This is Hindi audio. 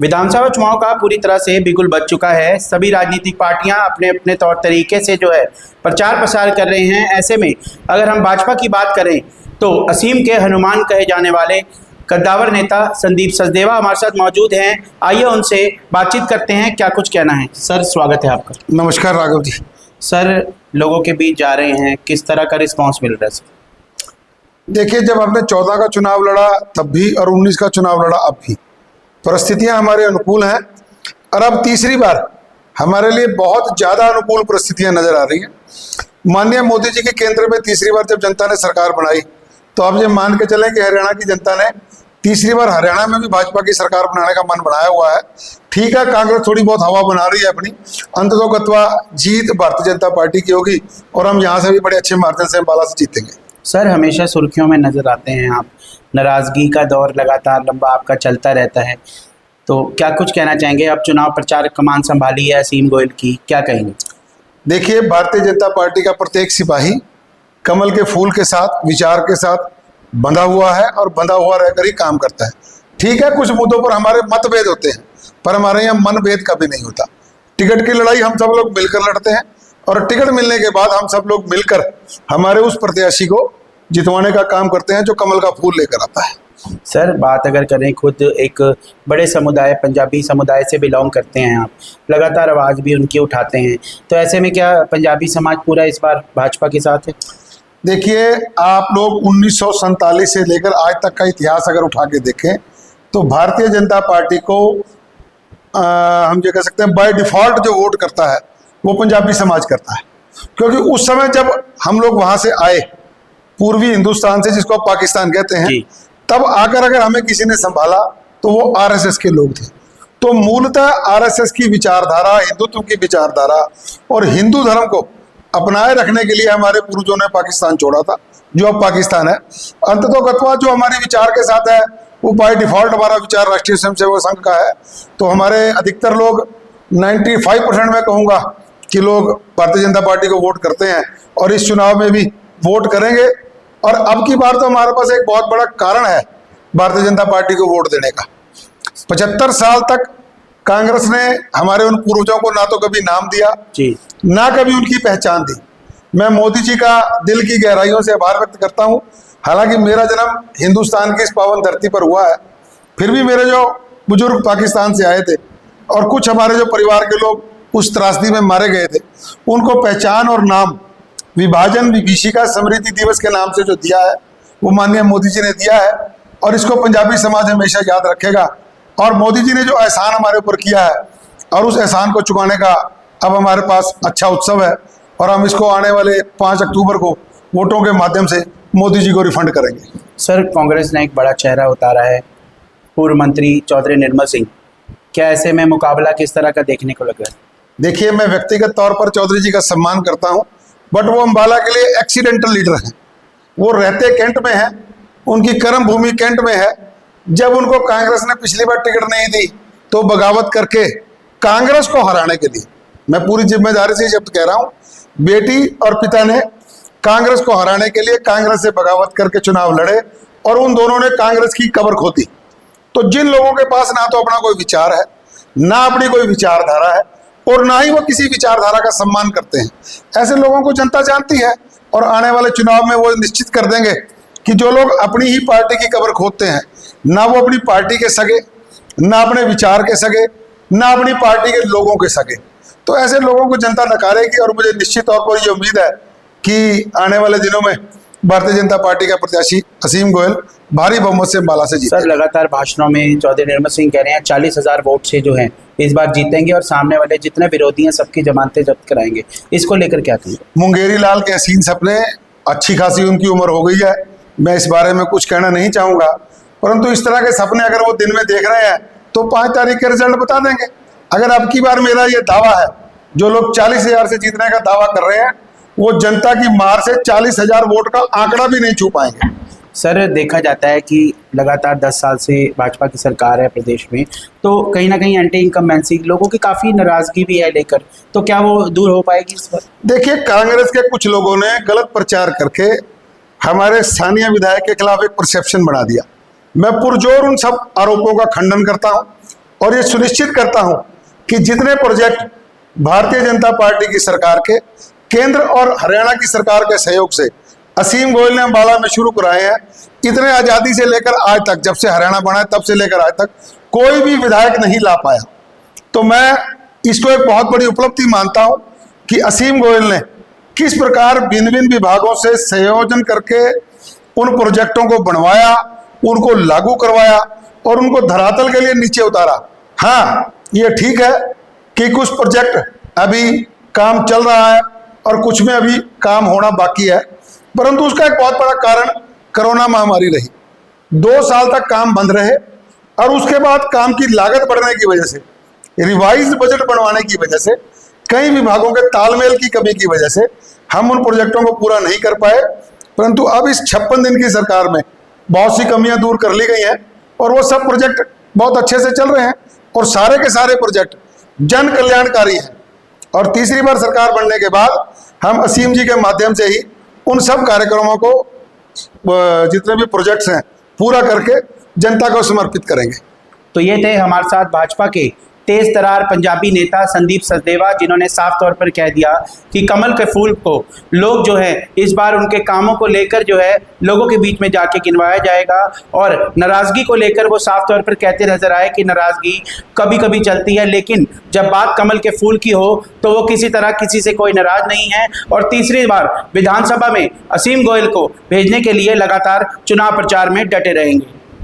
विधानसभा चुनाव का पूरी तरह से बिगुल बज चुका है। सभी राजनीतिक पार्टियां अपने अपने तौर तरीके से जो है प्रचार प्रसार कर रहे हैं। ऐसे में अगर हम भाजपा की बात करें तो असीम के हनुमान कहे जाने वाले कद्दावर नेता संदीप सचदेवा हमारे साथ मौजूद हैं। आइए उनसे बातचीत करते हैं, क्या कुछ कहना है। सर, स्वागत है आपका। नमस्कार राघव जी। सर, लोगों के बीच जा रहे हैं, किस तरह का रिस्पांस मिल रहा है सर? देखिए, जब हमने 14 का चुनाव लड़ा तब भी और 19 का चुनाव लड़ा अब भी परिस्थितियां हमारे अनुकूल हैं, और अब तीसरी बार हमारे लिए बहुत ज़्यादा अनुकूल परिस्थितियां नजर आ रही हैं। माननीय मोदी जी के केंद्र में तीसरी बार जब जनता ने सरकार बनाई तो अब ये मान के चलें कि हरियाणा की जनता ने तीसरी बार हरियाणा में भी भाजपा की सरकार बनाने का मन बनाया हुआ है। ठीक है, कांग्रेस थोड़ी बहुत हवा बना रही है अपनी, अंततोगत्वा जीत भारतीय जनता पार्टी की होगी और हम यहाँ से भी बड़े अच्छे मार्जिन से अम्बाला से जीतेंगे। सर, हमेशा सुर्खियों में नजर आते हैं आप, नाराजगी का दौर लगातार लंबा आपका चलता रहता है, तो क्या कुछ कहना चाहेंगे? अब चुनाव प्रचार कमान संभाली है असीम गोयल की, क्या कहेंगे? देखिए, भारतीय जनता पार्टी का प्रत्येक सिपाही कमल के फूल के साथ, विचार के साथ बंधा हुआ है और बंधा हुआ रहकर ही काम करता है। ठीक है, कुछ मुद्दों पर हमारे मतभेद होते हैं, पर हमारे यहाँ मनभेद कभी नहीं होता। टिकट की लड़ाई हम सब लोग मिलकर लड़ते हैं और टिकट मिलने के बाद हम सब लोग मिलकर हमारे उस प्रत्याशी को जितवाने का काम करते हैं जो कमल का फूल लेकर आता है। सर, बात अगर करें, खुद एक बड़े समुदाय, पंजाबी समुदाय से बिलोंग करते हैं आप, लगातार आवाज़ भी उनकी उठाते हैं, तो ऐसे में क्या पंजाबी समाज पूरा इस बार भाजपा के साथ है? देखिए, आप लोग 1947 से लेकर आज तक का इतिहास अगर उठा के देखें तो भारतीय जनता पार्टी को हम ये कह सकते हैं बाय डिफ़ॉल्ट जो वोट करता है वो पंजाबी समाज करता है, क्योंकि उस समय जब हम लोग वहाँ से आए पूर्वी हिंदुस्तान से, जिसको आप पाकिस्तान कहते हैं, तब आकर अगर हमें किसी ने संभाला तो वो आरएसएस के लोग थे। तो मूलतः आरएसएस की विचारधारा, हिंदुत्व की विचारधारा और हिंदू धर्म को अपनाए रखने के लिए हमारे पूर्वजों ने पाकिस्तान छोड़ा था, जो अब पाकिस्तान है। अंततोगत्वा जो हमारे विचार के साथ है वो बाय डिफ़ॉल्ट हमारा विचार राष्ट्रीय स्वयंसेवक संघ का है। तो हमारे अधिकतर लोग 95% में कहूँगा कि लोग भारतीय जनता पार्टी को वोट करते हैं और इस चुनाव में भी वोट करेंगे। और अब की बार तो हमारे पास एक बहुत बड़ा कारण है भारतीय जनता पार्टी को वोट देने का। 75 साल तक कांग्रेस ने हमारे उन पूर्वजों को ना तो कभी नाम दिया जी, ना कभी उनकी पहचान दी। मैं मोदी जी का दिल की गहराइयों से आभार व्यक्त करता हूँ। हालांकि मेरा जन्म हिंदुस्तान की इस पावन धरती पर हुआ है, फिर भी मेरे जो बुजुर्ग पाकिस्तान से आए थे और कुछ हमारे जो परिवार के लोग उस त्रासदी में मारे गए थे, उनको पहचान और नाम विभाजन विभीषिका स्मृति दिवस के नाम से जो दिया है वो माननीय मोदी जी ने दिया है, और इसको पंजाबी समाज हमेशा याद रखेगा। और मोदी जी ने जो एहसान हमारे ऊपर किया है और उस एहसान को चुकाने का अब हमारे पास अच्छा उत्सव है, और हम इसको आने वाले 5 अक्टूबर को वोटों के माध्यम से मोदी जी को रिफंड करेंगे। सर, कांग्रेस ने एक बड़ा चेहरा उतारा है, पूर्व मंत्री चौधरी निर्मल सिंह, क्या ऐसे में मुकाबला किस तरह का देखने को लग रहा है? देखिए, मैं व्यक्तिगत तौर पर चौधरी जी का सम्मान करता हूँ, बट वो अम्बाला के लिए एक्सीडेंटल लीडर हैं। वो रहते कैंट में हैं, उनकी कर्म भूमि कैंट में है। जब उनको कांग्रेस ने पिछली बार टिकट नहीं दी तो बगावत करके कांग्रेस को हराने के लिए, मैं पूरी जिम्मेदारी से शब्द कह रहा हूँ, बेटी और पिता ने कांग्रेस को हराने के लिए कांग्रेस से बगावत करके चुनाव लड़े और उन दोनों ने कांग्रेस की कब्र खोदी। तो जिन लोगों के पास ना तो अपना कोई विचार है, ना अपनी कोई विचारधारा है और ना ही वो किसी विचारधारा का सम्मान करते हैं, ऐसे लोगों को जनता जानती है और आने वाले चुनाव में वो निश्चित कर देंगे कि जो लोग अपनी ही पार्टी की कब्र खोदते हैं, ना वो अपनी पार्टी के सगे, ना अपने विचार के सगे, ना अपनी पार्टी के लोगों के सगे, तो ऐसे लोगों को जनता नकारेगी। और मुझे निश्चित तौर पर ये उम्मीद है कि आने वाले दिनों में भारतीय जनता पार्टी का प्रत्याशी असीम गोयल भारी बहुमत से अम्बाला से जीतेंगे। सर, लगातार भाषणों में चौधरी निर्मल सिंह कह रहे हैं 40,000 वोट से जो है इस बार जीतेंगे और सामने वाले जितने विरोधी हैं सबकी जमानतें जब्त कराएंगे, इसको लेकर क्या कहेंगे? मुंगेरी लाल के हसीन सपने, अच्छी खासी उनकी उम्र हो गई है, मैं इस बारे में कुछ कहना नहीं चाहूँगा, परंतु इस तरह के सपने अगर वो दिन में देख रहे हैं तो 5 तारीख के रिजल्ट बता देंगे। अगर अब की बार मेरा ये दावा है, जो लोग 40,000 से जीतने का दावा कर रहे हैं वो जनता की मार से 40,000 वोट का आंकड़ा भी नहीं छू पाएंगे। सर, देखा जाता है कि लगातार 10 साल से भाजपा की सरकार है प्रदेश में, तो कहीं ना कहीं एंटी इनकम्बेंसी लोगों की काफ़ी नाराजगी भी है लेकर, तो क्या वो दूर हो पाएगी इस पर? देखिए, कांग्रेस के कुछ लोगों ने गलत प्रचार करके हमारे स्थानीय विधायक के खिलाफ एक परसेप्शन बना दिया। मैं पुरजोर उन सब आरोपों का खंडन करता हूं और ये सुनिश्चित करता हूं कि जितने प्रोजेक्ट भारतीय जनता पार्टी की सरकार के, केंद्र और हरियाणा की सरकार के सहयोग से असीम गोयल ने अम्बाला में शुरू कराए हैं, इतने आज़ादी से लेकर आज तक, जब से हरियाणा बना है तब से लेकर आज तक कोई भी विधायक नहीं ला पाया। तो मैं इसको एक बहुत बड़ी उपलब्धि मानता हूं कि असीम गोयल ने किस प्रकार भिन्न भिन्न विभागों से संयोजन करके उन प्रोजेक्टों को बनवाया, उनको लागू करवाया और उनको धरातल के लिए नीचे उतारा। हाँ, ये ठीक है कि कुछ प्रोजेक्ट अभी काम चल रहा है और कुछ में अभी काम होना बाकी है, परंतु उसका एक बहुत बड़ा कारण कोरोना महामारी रही। 2 साल तक काम बंद रहे और उसके बाद काम की लागत बढ़ने की वजह से, रिवाइज बजट बनवाने की वजह से, कई विभागों के तालमेल की कमी की वजह से हम उन प्रोजेक्टों को पूरा नहीं कर पाए। परंतु अब इस 56 दिन की सरकार में बहुत सी कमियां दूर कर ली गई हैं और वो सब प्रोजेक्ट बहुत अच्छे से चल रहे हैं और सारे के सारे प्रोजेक्ट जन कल्याणकारी हैं। और तीसरी बार सरकार बनने के बाद हम असीम जी के माध्यम से ही उन सब कार्यक्रमों को, जितने भी प्रोजेक्ट्स हैं, पूरा करके जनता को समर्पित करेंगे। तो ये थे हमारे साथ भाजपा के तेज तरार पंजाबी नेता संदीप सचदेवा, जिन्होंने साफ तौर पर कह दिया कि कमल के फूल को लोग जो है इस बार उनके कामों को लेकर जो है लोगों के बीच में जाके गिनवाया जाएगा। और नाराज़गी को लेकर वो साफ तौर पर कहते नजर आए कि नाराज़गी कभी कभी चलती है, लेकिन जब बात कमल के फूल की हो तो वो किसी तरह किसी से कोई नाराज़ नहीं है। और तीसरी बार विधानसभा में असीम गोयल को भेजने के लिए लगातार चुनाव प्रचार में डटे रहेंगे।